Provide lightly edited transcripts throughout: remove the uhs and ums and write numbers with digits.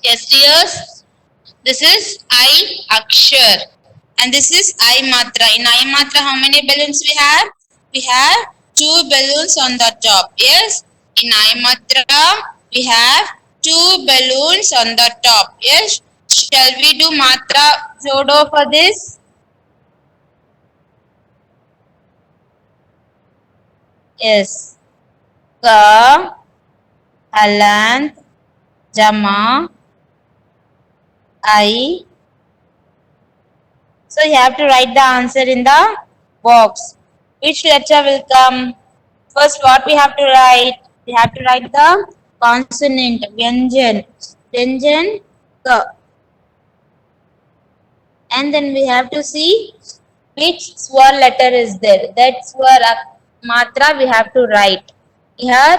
Yes, dears. This is I Akshar. And this is I Matra. In I Matra, how many balloons we have? We have two balloons on the top. Yes. In I Matra, we have two balloons on the top. Yes. Shall we do Matra Jodo for this? Yes. Ka, Halant, Jama, I. So you have to write the answer in the box. Which letter will come? First, what we have to write? We have to write the consonant, Vyanjan. Vyanjan, Ka. And then we have to see which swar letter is there. That swar matra we have to write. Here,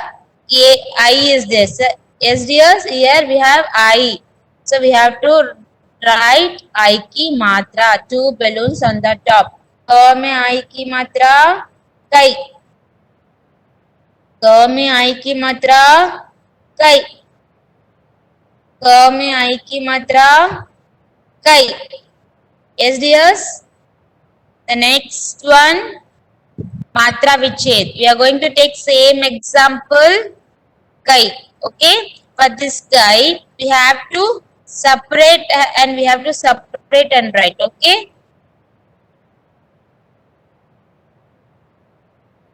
I is there. So, yes, dears, here we have I. So we have to write I ki matra. Two balloons on the top. में I की मात्रा कई. में I की मात्रा कई. में I की मात्रा कई. Yes, dears. The next one, matra viched. We are going to take same example, kai. Okay. For this kai, we have to separate and we have to separate and write. Okay.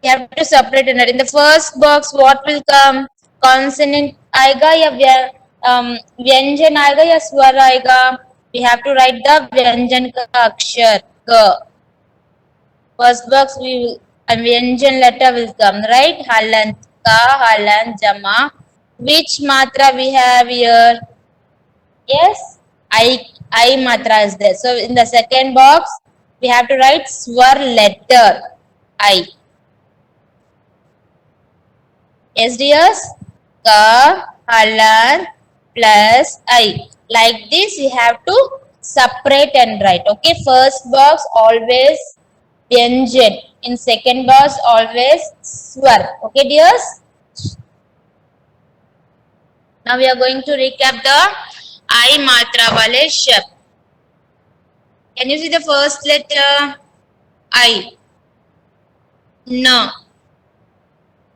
We have to separate and write. In the first box, what will come? Consonant आएगा या व्यंजन आएगा या स्वर आएगा? We have to write the व्यंजन का अक्षर क. First box we will, a Vyanjan letter will come, right? Halant, Ka, Halant, Jama. Which matra we have here? Yes, I matra is there. So in the second box, we have to write swar letter I. Yes, dears? Ka, Halant plus I. Like this, we have to separate and write. Okay, first box always Vyanjan. In second box always swar. Okay, dears? Now we are going to recap the I matra wale shabd. Can you see the first letter? I. N.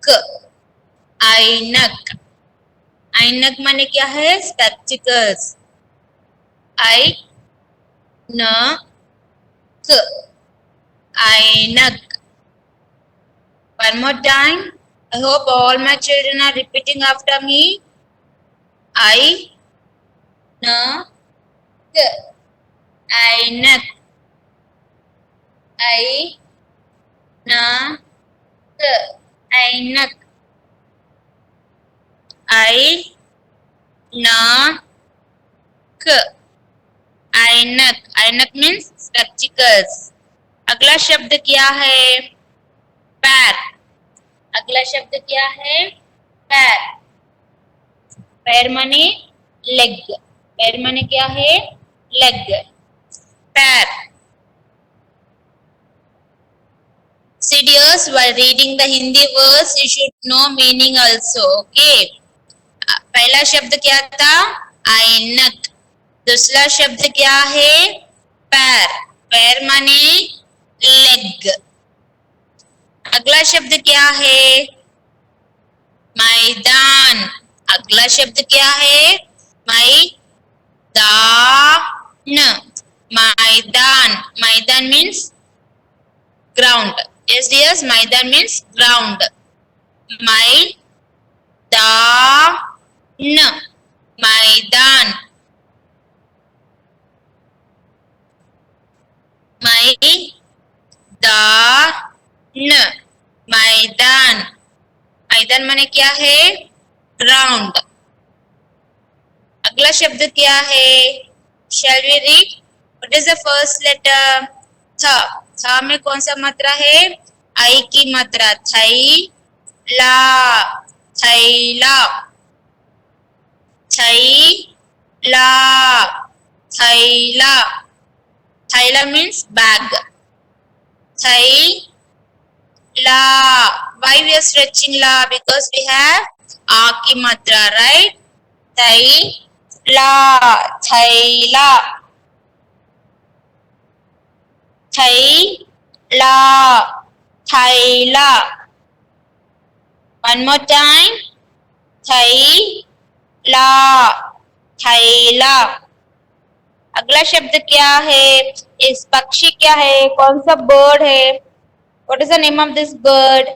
K. Ainak. Ainak माने क्या है? Spectacles. I. N. K. Ainak. One more time. I hope all my children are repeating after me. I. N. K. Ainak. I. N. K. Ainak. I. N. K. Ainak. Ainak means spectacles. अगला शब्द क्या है? पैर. अगला शब्द क्या है? पैर. पैर माने लेग. पैर माने क्या है? लेग. पैर. See, dears, while reading the Hindi words, you should know meaning also. Okay. पहला शब्द क्या था? ऐनक. दूसरा शब्द क्या है? पैर. पैर माने लेग. अगला शब्द क्या है? मैदान. अगला शब्द क्या है? मैदान. मैदान. मैदान means ground. Yes, dears, मैदान means ground. मैदान. मैदान. मैदान. मैदान. मैदान माने क्या है? ग्राउंड. अगला शब्द क्या है? Shall we read? What is the first letter? था. था में कौन सा मात्रा है? आई की मात्रा. थई ला. थैला. थैला. थैला. थैला means bag. Thai la. Why we are stretching la? Because we have a ki matra, right? Thai La, Thaila, Thaila, Thaila. One more time. Thaila, Thaila. अगला शब्द क्या है? इस पक्षी क्या है? कौन सा बर्ड है? What is the name of this bird?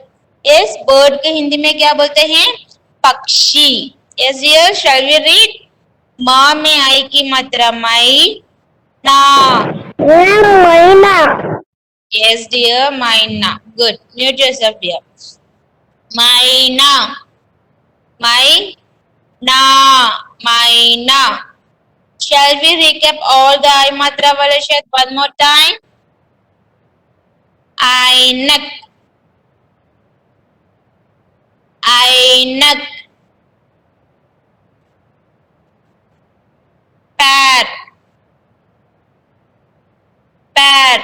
Yes, bird के हिंदी में क्या बोलते हैं? पक्षी. Yes, dear, shall we read? माँ में आई की मात्रा माई ना. Maina. Yes, dear, माइना. Good. Mute yourself, dear. माइना, माइना, माइना. Shall we recap all the I matra wale शब्द one more time? ऐनक, ऐनक. पैर, पैर.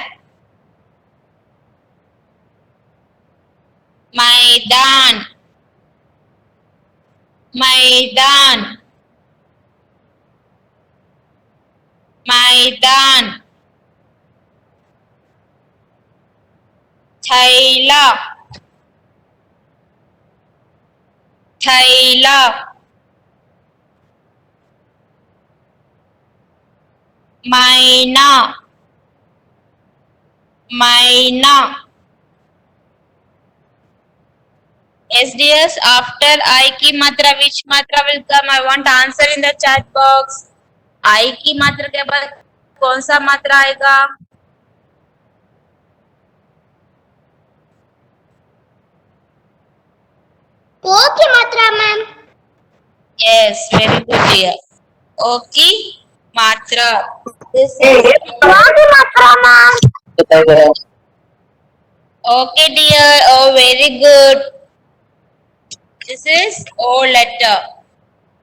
मैदान, मैदान, मैदान. थैला, थैला. मैना, मैना. SDS after I की मात्रा which मात्रा will come? I want answer in the chat box. I की मात्रा के बाद कौन सा मात्रा आएगा? O की मात्रा ma'am. Yes, very good dear. O की मात्रा. This is O की मात्रा ma'am. okay dear. Oh, very good. This is O letter.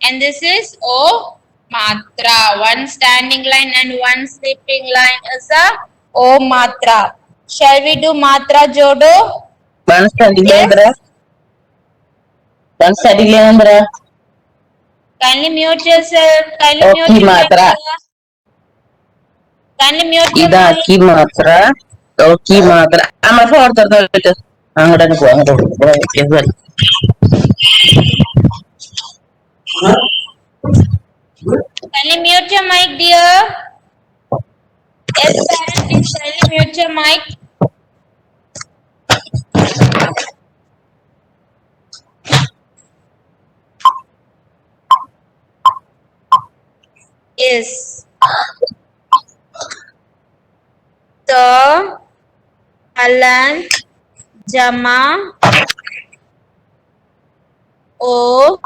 And this is O matra. One standing line and one sleeping line is a O matra. Shall we do matra jodo? One standing line, Yes. one standing line, Kindly mute yourself. Kindly O mute की yourself. मात्रा. Kindly mute your इदा mic. की मात्रा. O की मात्रा. आमा four तर बेटा. अंगड़ा ने बुआ अंगड़ा. कैसे? Kindly mute your mic, dear. Yes, parent, please kindly mute your mic. Yes. So, Alan, Jama, O,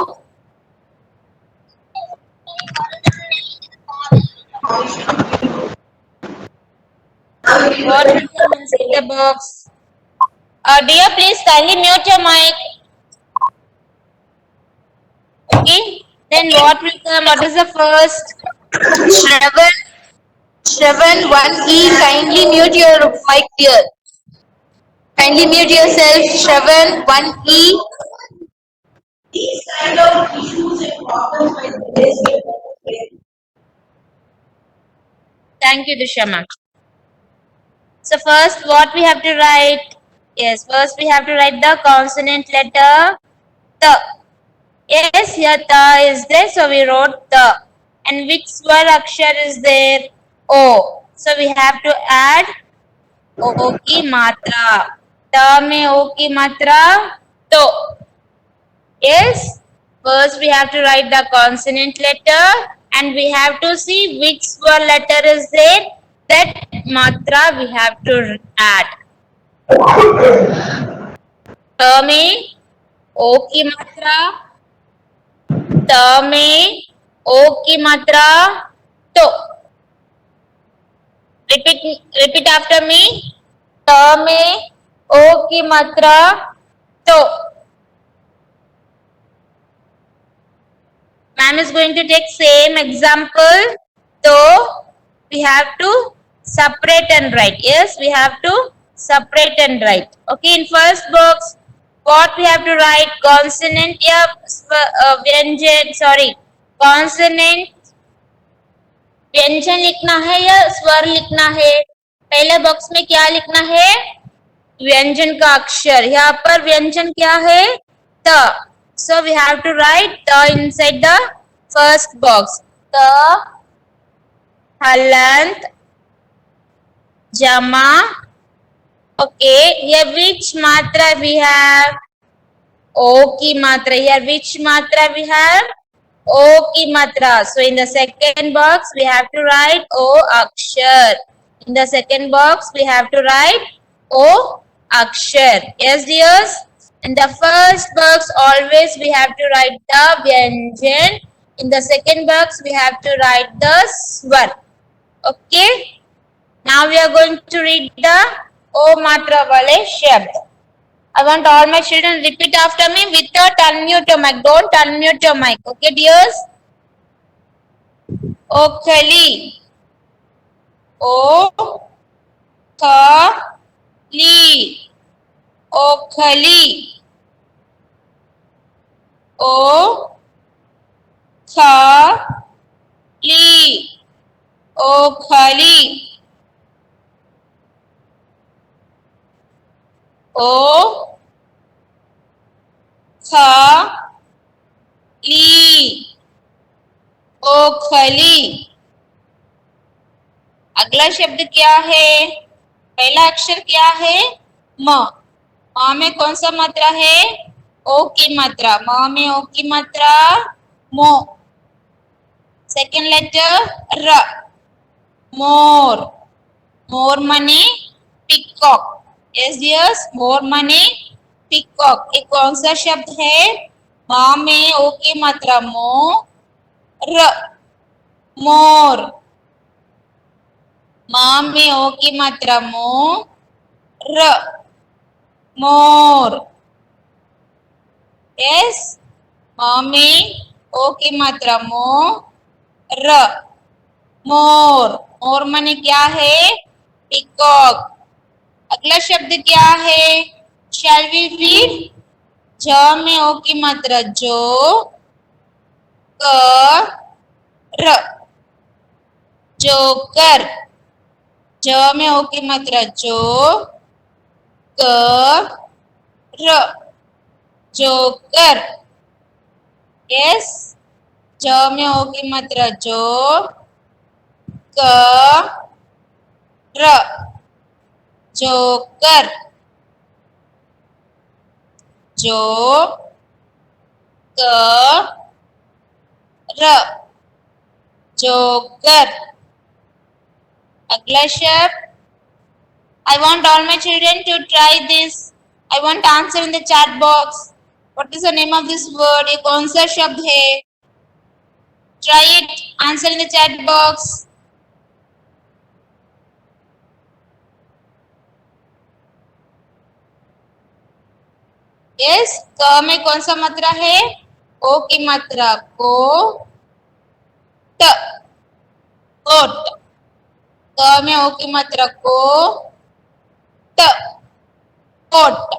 what will come inside the box? Dear, please kindly mute your mic. Okay. Then what will come? What is the first? Shravan. Shravan, 1E. Kindly mute your mic, dear. Kindly mute yourself. Shravan, 1E. These kind of issues and problems like this. Thank you, Dushama. So first, what we have to write? Yes, first we have to write the consonant letter T. Yes, here Ta is there, so we wrote the. And which swar akshar is there? O. So we have to add O की मात्रा. Ta में O की मात्रा तो. Yes. First we have to write the consonant letter and we have to see which swar letter is there. That matra we have to add. Ta में O की मात्रा. Ta में O की मात्रा तो. Repeat after me. Ta में O की मात्रा तो. Ma'am is going to take same example. So we have to separate and write. Yes, we have to separate and write. Okay, in first box, what we have to write? Consonant या व्यंजन, sorry, consonant व्यंजन लिखना है या स्वर लिखना है? पहले बॉक्स में क्या लिखना है? व्यंजन का अक्षर। यहाँ पर व्यंजन क्या है? त। So we have to write the inside the first box. त, हलंत, जमा. Okay, here which matra we have? O की मात्रा. Here which matra we have? O की मात्रा. So in the second box we have to write O akshar. In the second box we have to write O akshar. Yes dears. In the first box always we have to write the vyanjan. In the second box we have to write the swar. Okay. Now we are going to read the O matra wale shabd. I want all my children repeat after me without unmute your mic. Don't unmute your mic. Okay, dears? Okhali. O kha li. Okhali. O kha li. Okhali. O kha ली. ओखली. अगला शब्द क्या है? पहला अक्षर क्या है? म. म में कौन सा मात्रा है? ओ की मात्रा. म में ओ की मात्रा मो. सेकेंड लेटर र. मोर. मोर मने पिकॉक. यस डियर्स, मोर मने पिकॉक. ये कौन सा शब्द है? म में ओ की मात्रा मो. र. मोर. म में ओ की मात्रा मो. र. मोर. यस, म में ओ की मात्रा मो. र. मोर. मोर माने क्या है? पिकॉक. अगला शब्द क्या है? Shall we read? ज में ओ की मात्रा जो. क र. जोकर. ज में ओ की मात्रा जो. क र. जोकर. यस, ज में ओ की मात्रा जो. क र. जोकर. जो क र. जोकर. अगला शब्द. I want all my children to try this. I want answer in the chat box. What is the name of this word? ये कौन सा शब्द है? Try it. Answer in the chat box. Yes, क में कौन सा मात्रा है? ओ की मात्रा को. ट. कोट. क में ओ की मात्रा को. ट. कोट.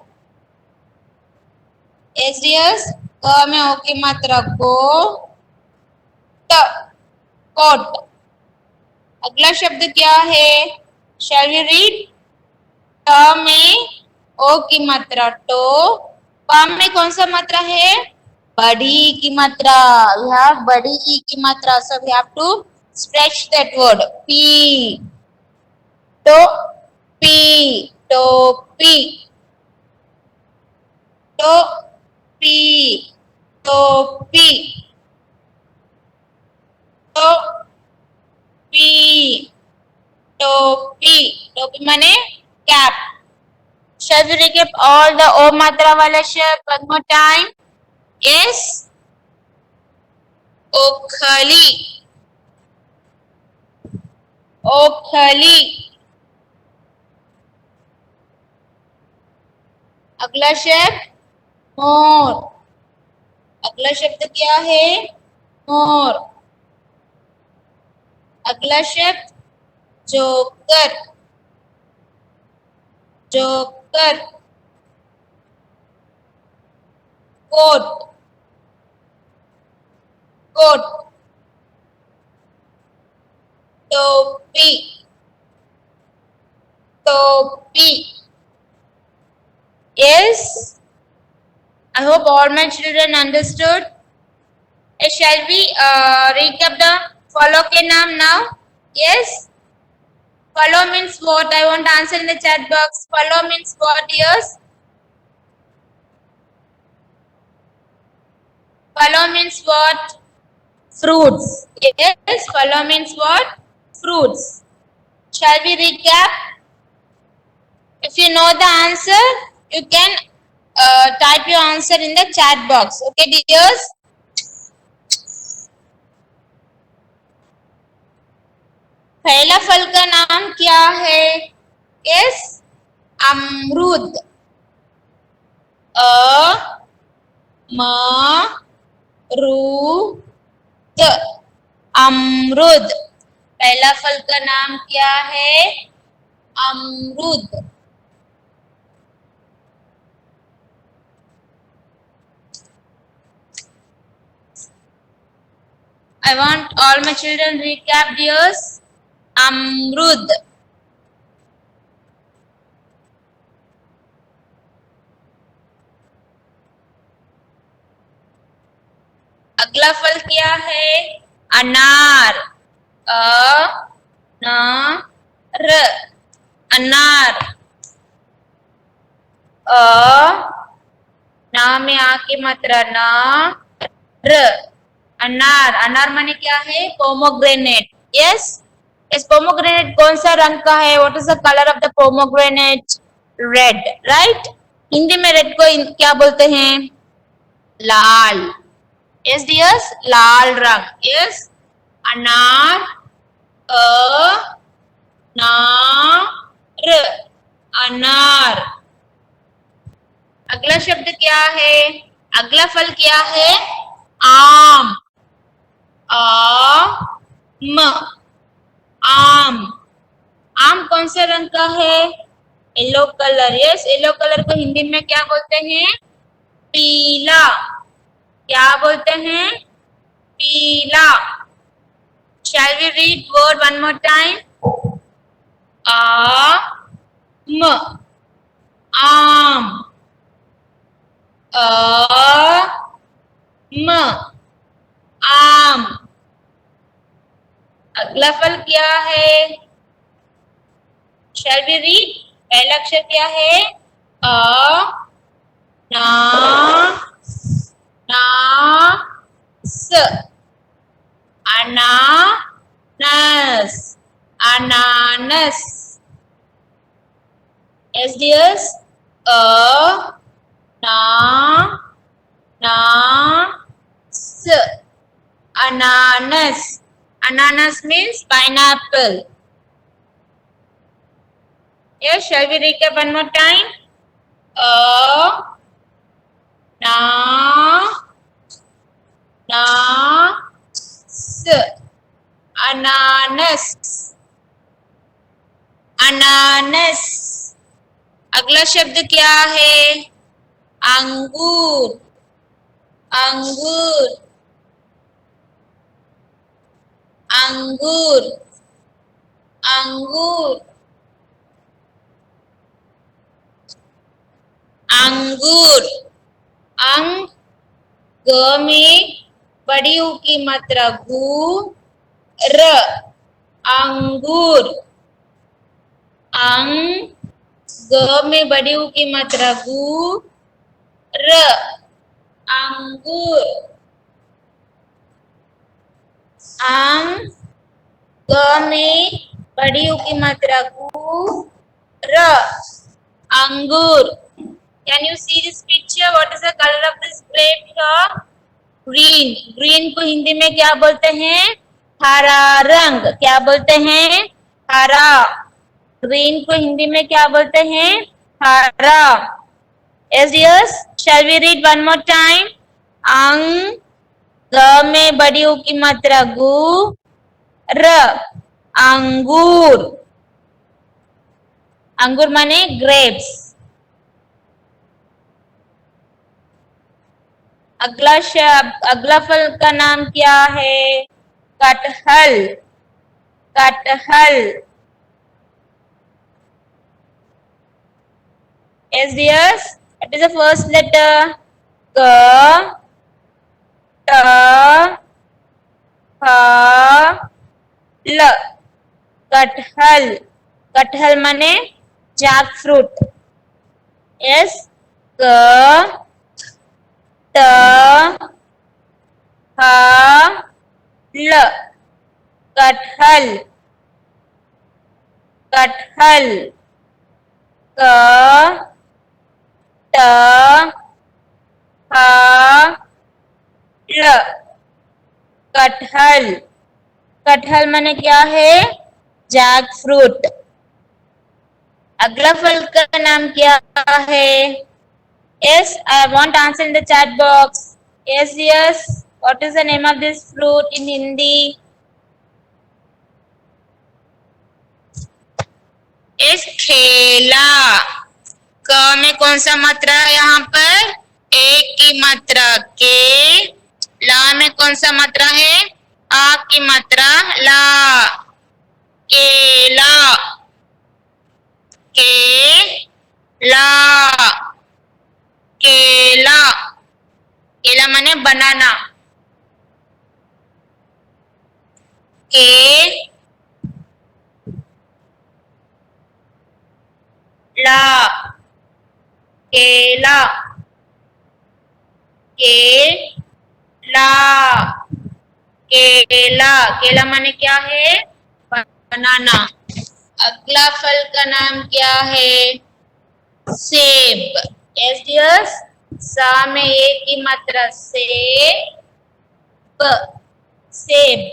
यस डियर्स, क में ओ की मात्रा को. ट. कोट. अगला शब्द क्या है? Shall we read? ट में ओ की मात्रा टो. प में कौन सा मात्रा है? बड़ी की मात्रा. We have बड़ी की मात्रा. So we have to stretch that word. P. तो पी. टोपी. तो पी. टोपी. तो पी. टोपी. टोपी माने cap. Shall we recap all the O matra wala शब्द one more time? Yes. ओखली. ओखली. अगला शब्द मोर. अगला शब्द क्या है? मोर. अगला शब्द जोकर. जोकर. कोट. कोट. टोपी, टोपी. Yes, I hope all my children understood. Shall we recap the follow के नाम now? Yes. Follow means what? I want to answer in the chat box. Follow means what? Yes. Follow means what? Fruits. Yes. Follow means what? Fruits. Shall we recap? If you know the answer, you can type your answer in the chat box. Okay, dears? पहला फल का नाम क्या है? Yes, अमरूद. अमरूद, अमरूद. पहला फल का नाम क्या है? अमरूद. I want all my children recap dears. अमरूद. अगला फल क्या है? अनार. अनार, अनार. ना में आके मात्रा ना र. अनार. अनार माने क्या है? पोमोग्रेनेट. यस. इस पोमोग्रेनेट कौन सा रंग का है? What is the colour of the pomegranate? Red. Right. Hindi में रेड को क्या बोलते हैं? लाल. यस डियर्स, लाल रंग. यस. अनार, अनार, अनार. अगला शब्द क्या है? अगला फल क्या है? आम. आम, आम. आम कौन से रंग का है? Yellow colour. Yes. Yellow colour को हिंदी में क्या बोलते हैं? पीला. क्या बोलते हैं? पीला. Shall we read word one more time? आम, आम, आम, आम. अगला फल क्या है? Shall we read? पहला अक्षर क्या है? ना, ना, स. अनानस, अनानस. Yes dears. ना, ना, स. Ananas. Ananas means pineapple. Yes, shall we recap one more time? Na, na, s. Ananas. Ananas. अगला शब्द क्या है? अंगूर. अंगूर, अंगूर, अंगूर, अंगूर. अंग, ग में बड़ी ऊ की मात्रा गु, र. अंगूर. अंग, ग में बड़ी ऊ की मात्रा गु, र. अंगूर. अंग, ग में बड़ी ऊ की मात्रा गु, र. अंगूर. Can you see this picture? What is the color of this grape here? Green. Green को हिंदी में क्या बोलते हैं? हरा रंग. क्या बोलते हैं? हरा. Green को हिंदी में क्या बोलते हैं? हरा. Yes, dears. Shall we read one more time? अंग, ग में बड़ी ऊ की मात्रा गु, र. अंगूर. अंगूर माने ग्रेप्स. अगला फल का नाम क्या है? कटहल. कटहल. Yes, dears. What is the first letter? K, T, H, L. कटहल. कटहल माने jackfruit. Yes. K, T, H, L. कटहल. कटहल. K, T, H, L. कटहल. कटहल माने क्या है? Jackfruit. अगला फल का नाम क्या है? Yes, I want answer in the chat box. Yes, yes. What is the name of this fruit in Hindi? Yes, केला. क में कौन सा मात्रा है यहाँ पर? एक की मात्रा. के. ला में कौन सा मात्रा है? आ की मात्रा. ला. केला. केला. केला. केला माने बनाना. के. ला. केला. केला. केला. केला माने क्या है? बनाना. अगला फल का नाम क्या है? सेब. Yes, dears. सा में एक की मात्रा. सेब. सेब.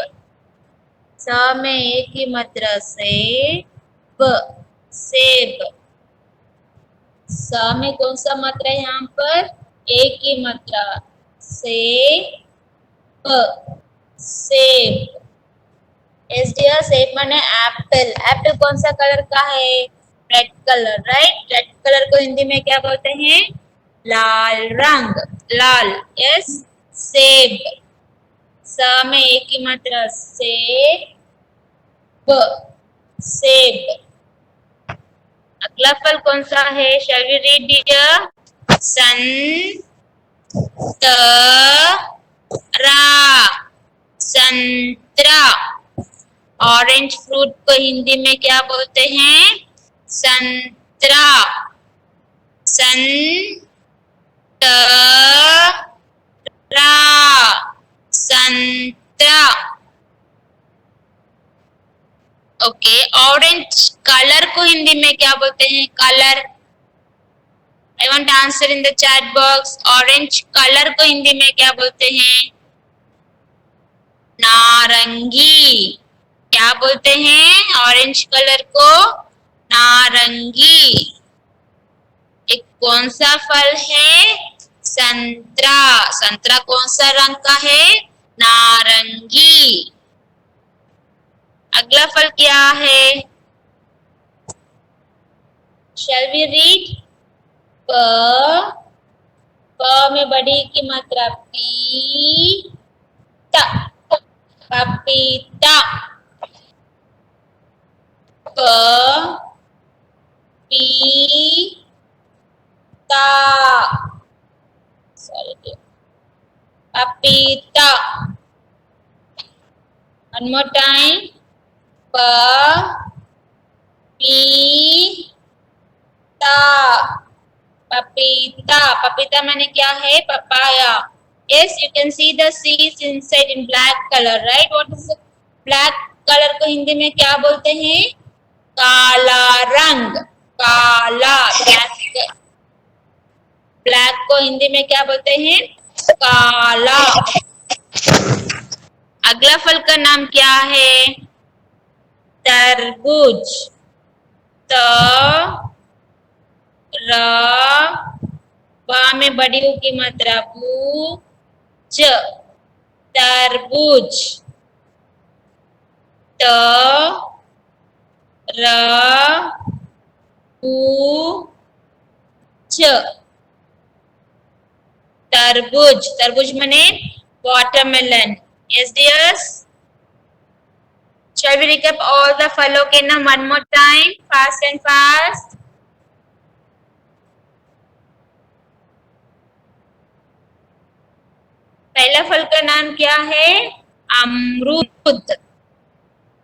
सा में एक की मात्रा. सेब. सेब. सा में कौन सा मात्रा है यहाँ पर? एक की मात्रा. सेब. सेब. Yes, dear. सेब माने एप्पल. एप्पल कौन सा कलर का है? Red colour. Right. Red colour को हिंदी में क्या बोलते हैं? लाल रंग. लाल. यस. सेब. सा में एक की मात्रा. सेब. सेब. अगला फल कौन सा है? Shall we read dear? संतरा. संतरा. ऑरेंज फ्रूट को हिंदी में क्या बोलते हैं? संतरा. संतरा. संतरा. ओके. ऑरेंज कलर को हिंदी में क्या बोलते हैं? Colour. I want answer in the chat box. Orange colour को हिंदी में क्या बोलते हैं? नारंगी. क्या बोलते हैं ऑरेंज कलर को? नारंगी. एक कौन सा फल है? संतरा. संतरा कौन सा रंग का है? नारंगी. अगला फल क्या है? Shall we read? प. प में बड़ी की मात्रा. पीता. पपीता. प. पीता. सॉरी. पपीता. One more time. प. पीता. पपीता. पपीता माने क्या है? Papaya. Yes, you can see the seeds inside in black color, right? What is the black color को हिंदी में क्या बोलते हैं? काला रंग. काला. ब्लैक को हिंदी में क्या बोलते हैं? काला. अगला फल का नाम क्या है? तरबूज. त. र. ब में बड़ी ऊ की मात्रा. बू. ज. तरबूज. त. र. ऊ. ज. तरबूज. तरबूज माने watermelon. Yes, dears. Shall we recap all the फलों के नाम one more time, fast and fast? पहला फल का नाम क्या है? अमरूद।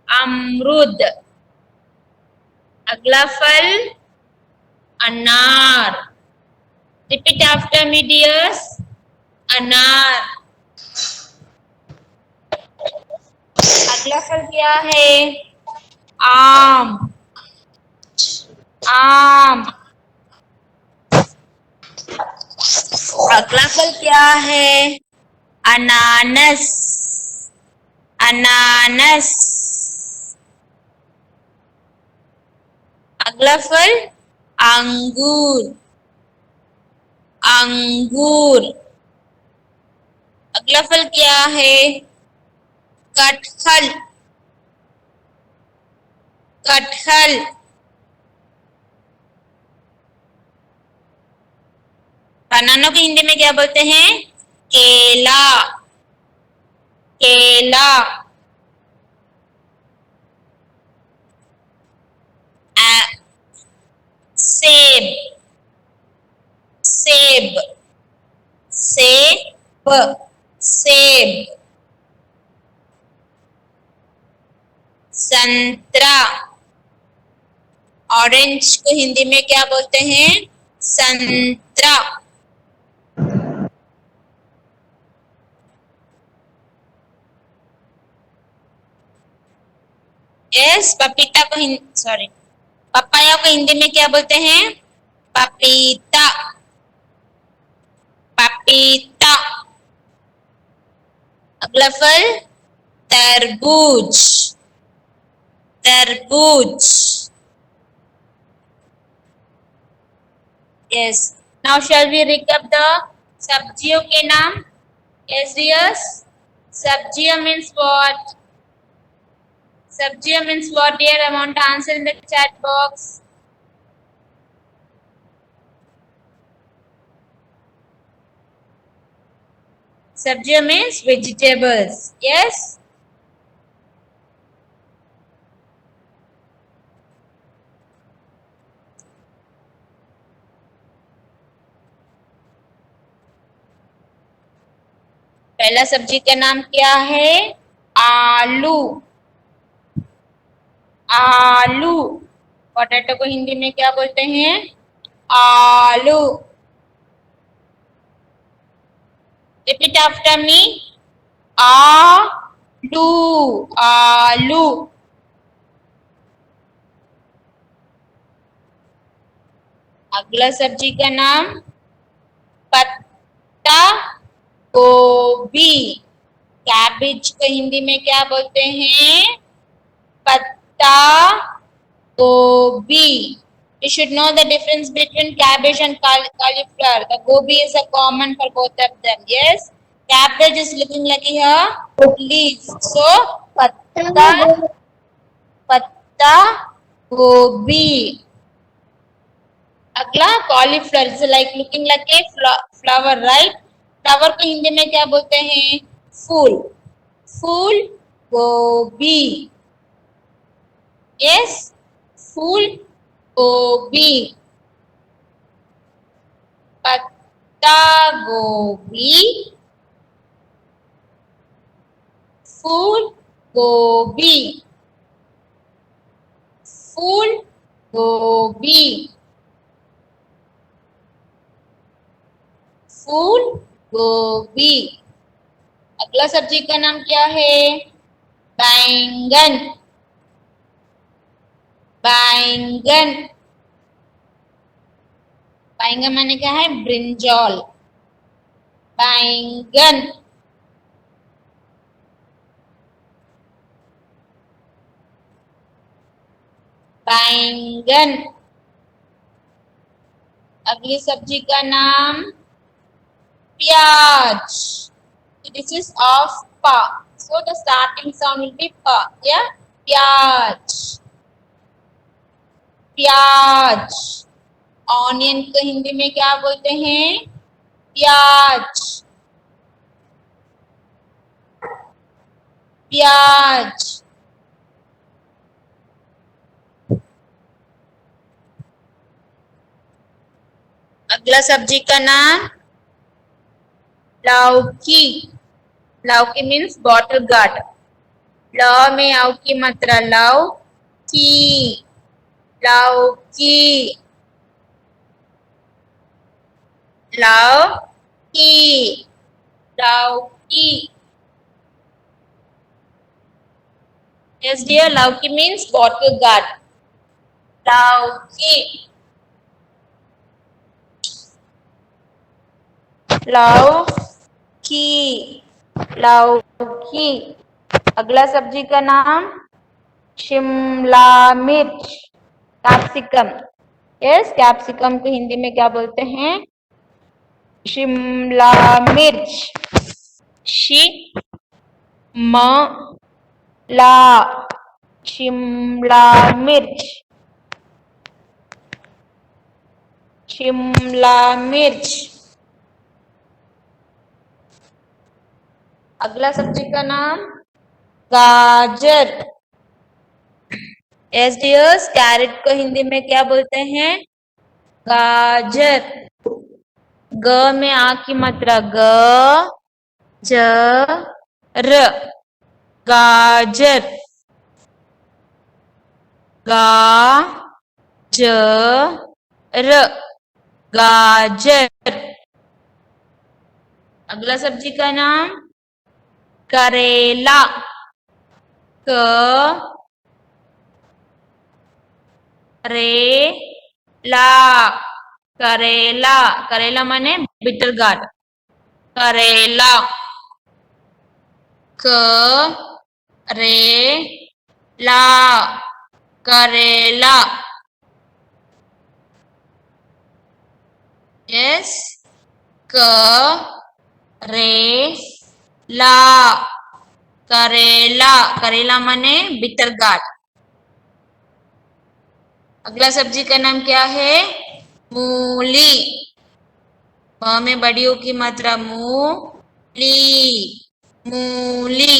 अमरूद। अगला फल अनार। Repeat after me, dears. अनार। अगला फल क्या है? आम। आम। अगला फल क्या है? अनानस। अनानस। अगला फल अंगूर। अंगूर। अगला फल क्या है? कटहल। कटहल। बनाना को हिंदी में क्या बोलते हैं? केला। केला। सेब। सेब। सेब। सेब। संतरा। ऑरेंज को हिंदी में क्या बोलते हैं? संतरा। यस, पपीता को सॉरी, पपाया को हिंदी में क्या बोलते हैं? पपीता। पपीता। अगला फल तरबूज। तरबूज। Yes, now shall we recap the सब्जियों के नाम? यस डियर्स, सब्जियां means what? सब्जियां means what dear? I want to answer in the chat box. सब्जियां means vegetables. Yes. पहला सब्जी का नाम क्या है? आलू। आलू। पोटैटो को हिंदी में क्या बोलते हैं? आलू। Repeat after me. आलू। आलू। अगला सब्जी का नाम पत्ता गोभी। कैबेज को हिंदी में क्या बोलते हैं? पत्ता गोभी। You should know the difference between cabbage and cauliflower. The gobi is a common for both of them. Yes, cabbage is looking like a leaf. So patta gobi. अगला cauliflower is like looking like a flower, right? Flower को हिंदी में क्या बोलते हैं? फूल। फूल गोभी। Yes, फूल गोभी। पत्ता गोभी। फूल गोभी। फूल गोभी। फूल गोभी। अगला सब्जी का नाम क्या है? बैंगन। बैंगन। बैंगन माने क्या है? ब्रिंजॉल। बैंगन। बैंगन। अगली सब्जी का नाम प्याज. This is of pa. So the starting sound will be pa. Yeah, प्याज. प्याज. ऑनियन को हिंदी में क्या बोलते हैं? प्याज. प्याज. अगला सब्जी का नाम लौकी। लौकी मीन्स बॉटल गार्ड। ल में आउ की मात्रा लव की, लौकी, लौकी, लौकी। Yes dear, लौकी means bottle guard. लौकी, लौकी, लौकी। अगला सब्जी का नाम शिमला मिर्च, कैप्सिकम। यस, कैप्सिकम को हिंदी में क्या बोलते हैं? शिमला मिर्च। शिमला, शिमला मिर्च, शिमला मिर्च। अगला सब्जी का नाम गाजर। यस डियर्स, कैरेट को हिंदी में क्या बोलते हैं? गाजर। ग में आ की मात्रा ग, ज, र, गाजर, गा, ज, र, गाजर। अगला सब्जी का नाम करेला। क, रे, ला, करेला। करेला माने बिटर गार्ड। करेला। क, रे, ला, करेला। यस, क, रे, ला, करेला। करेला माने बिटर गार्ड। अगला सब्जी का नाम क्या है? मूली। म में बड़ी ओ की मात्रा मूली, मूली।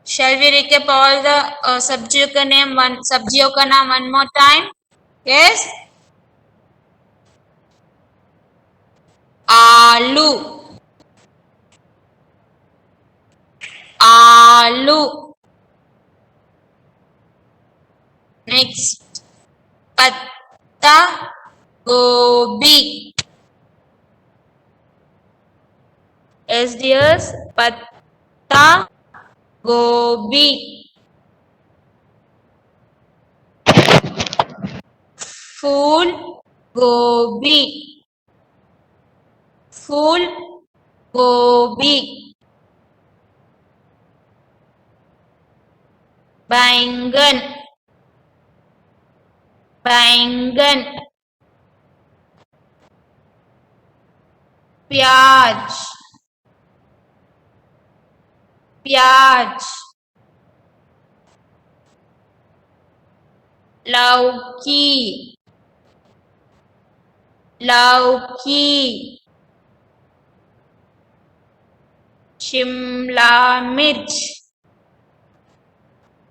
Shall we recap all the सब्जियों का नाम one more time? Yes. आलू, आलू। नेक्स्ट, पत्ता गोभी। Yes dears, पत्ता गोभी। फूल गोभी, फूल गोभी। बैंगन, बैंगन। प्याज, प्याज। लौकी, लौकी। शिमला मिर्च,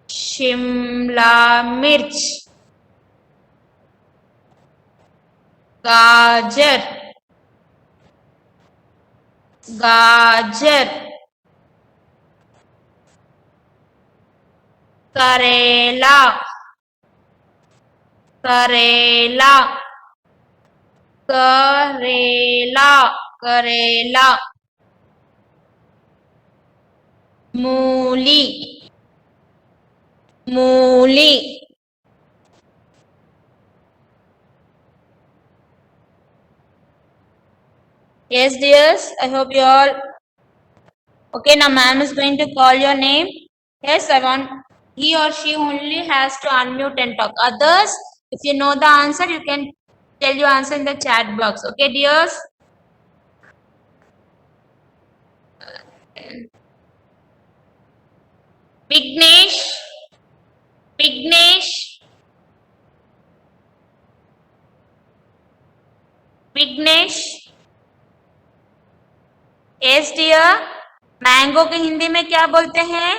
शिमला मिर्च। गाजर, गाजर। करेला, करेला, करेला, करेला। मूली, मूली। Yes dears, I hope you all okay. Now ma'am is going to call your name. Yes, I want he or she only has to unmute and talk. Others, if you know the answer, you can tell your answer in the chat box. Okay dears. Vignesh, Vignesh, Vignesh। Yes dear, mango के हिंदी में क्या बोलते हैं?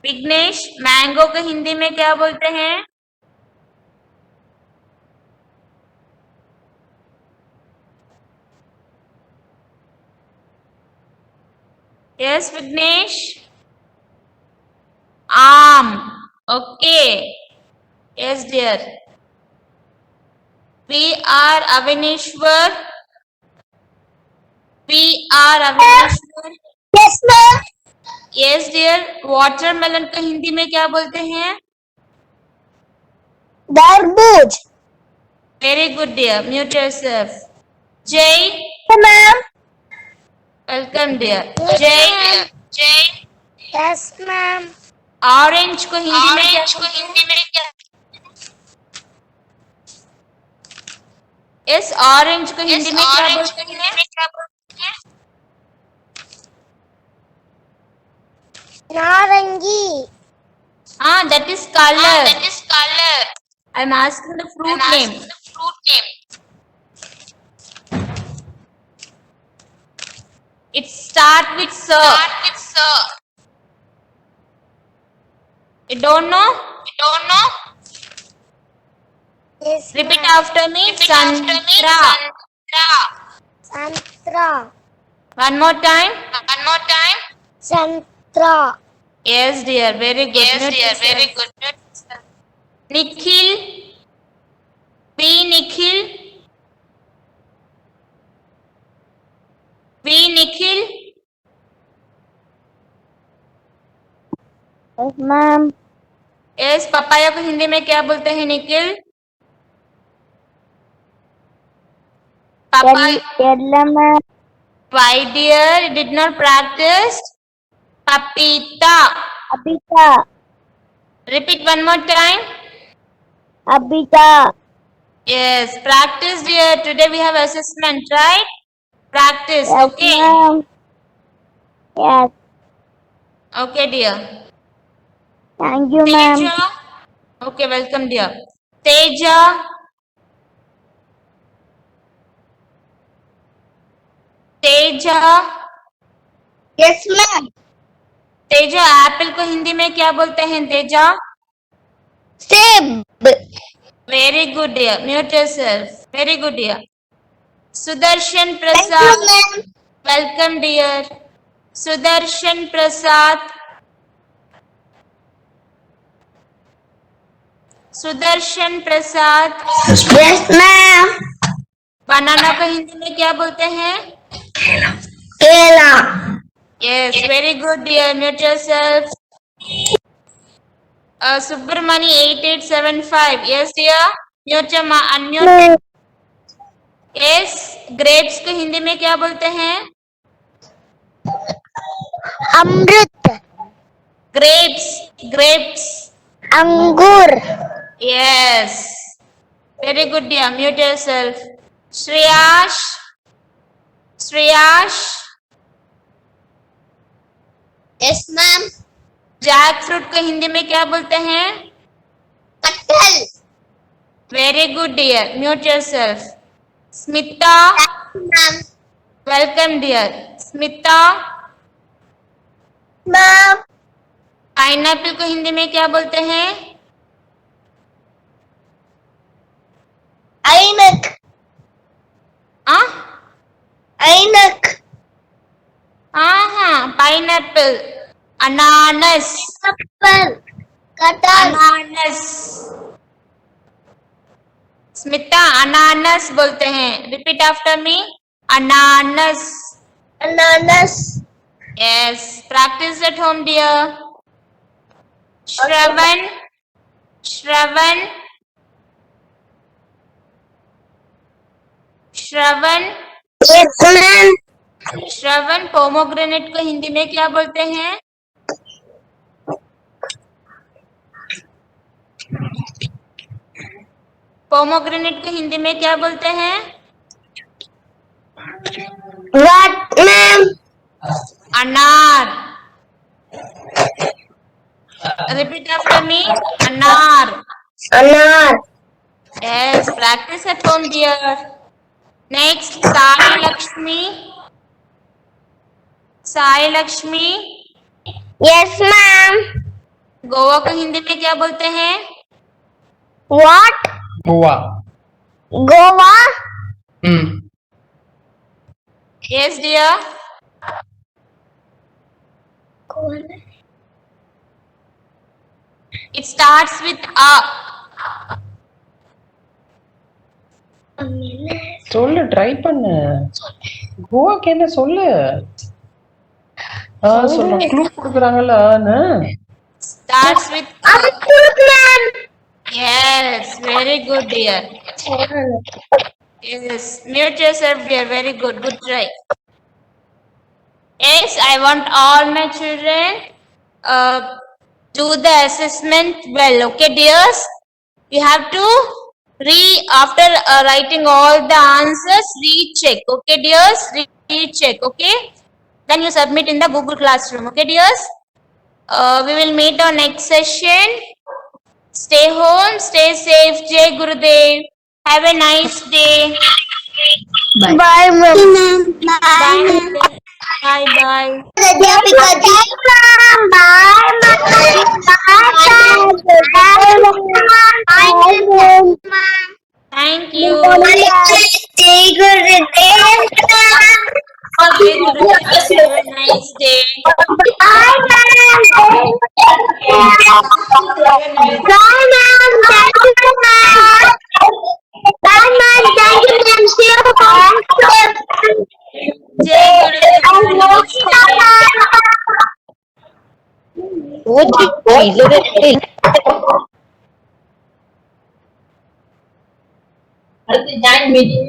Vighnesh, mango को हिंदी में क्या बोलते हैं? यस विघ्नेश, आम. Okay. Yes dear. We are Avineshwar. We are Avineshwar. Yes, ma'am. Yes dear. Watermelon को हिंदी में क्या बोलते हैं? तरबूज. Very good dear. Mute yourself. Jay. Ma'am. Welcome dear. Jay. Jay. Yes, ma'am. Orange को हिंदी में क्या बोलते हैं? Yes, orange को हिंदी में क्या बोलते हैं? नारंगी. That is color. I'm asking the fruit name. It start with sir. You don't know? Yes, Repeat ma'am. after me. Santra. Santra. One more time. Santra. Yes, dear. Very good. Nikhil. B. Nikhil. Yes, ma'am. Yes, papaya को हिंदी में क्या बोलते हैं Nikhil? Papaya. Yellow, ma'am. Why dear? You did not practice. Papita. Abita. Repeat one more time. Abita. Yes, practice dear. Today we have assessment, right? Practice, Yes, okay? ma'am. Yes. Okay dear. Thank you, ma'am. Teja. Okay, welcome dear. Teja. Yes, ma'am. Teja, apple को हिंदी में क्या बोलते हैं Teja? Seb. Very good dear. Mute yourself. Very good dear. Sudarshan Thank Prasad. you, ma'am. Welcome dear. Sudarshan Prasad. Yes, ma'am. Banana को हिंदी में क्या बोलते हैं? Kela. Yes, very good dear. Mute yourself. Subramani 8875. Yes dear. Mute unmute. Yes. Grapes को हिंदी में क्या बोलते हैं? अमृत. ग्रेप्स. अंगूर. Yes. Very good dear. Mute yourself. Shreyash. Yes, ma'am. Jackfruit को हिंदी में क्या बोलते हैं? कटहल. Very good dear. Mute yourself. Smita. Ma'am. Welcome dear. Smita. Ma'am. Pineapple को हिंदी में क्या बोलते हैं? ऐनक. ऐनक. हाँ, पाइनएप्पल. अनानस. एप्पल. कटहल. अनानस. स्मिता, अनानस बोलते हैं. Repeat after me. अनानस. अनानस. Yes, practice at home, dear. Shravan. Yes, ma'am. Shravan, pomegranate को हिंदी में क्या बोलते हैं? पोमोग्रेनेट को हिंदी में क्या बोलते हैं? What, ma'am? अनार. Repeat after me. अनार. Anar. Yes, practice at home, dear. Next, Sai Lakshmi. Yes, ma'am. Goa को हिंदी में क्या बोलते हैं? What? Goa. Goa? Yes, dear. It starts with a. சொல்லு ட்ரை பண்ணு. கோவாக்கு என்ன சொல்லு. சொல்றேன். Clue கொடுக்குறாங்கல்ல. Starts with a. Absolute, ma'am. Yes, very good, dear. Yes, mute yourself, dear. Very good. Good try. Yes, I want all my children do the assessment well. Okay, dears? You have to after writing all the answers, recheck. Okay, dears? Recheck. Okay? Then you submit in the Google Classroom. Okay, dears? We will meet on next session. Stay home, stay safe. Jai Gurudev. Have a nice day. Bye, ma'am. Bye. Bye. Bye. Adhyapika Jai ma'am. Bye, ma'am. Bye, ma'am. Thank you. Jai Gurudev. Jai Gurudev. Have a nice day. Bye, ma'am. Bye, ma'am. Thank you, ma'am. Bye, ma'am. Thank you, ma'am. See you home. Jai Gurudev. Have a nice day. அடுத்து join meeting.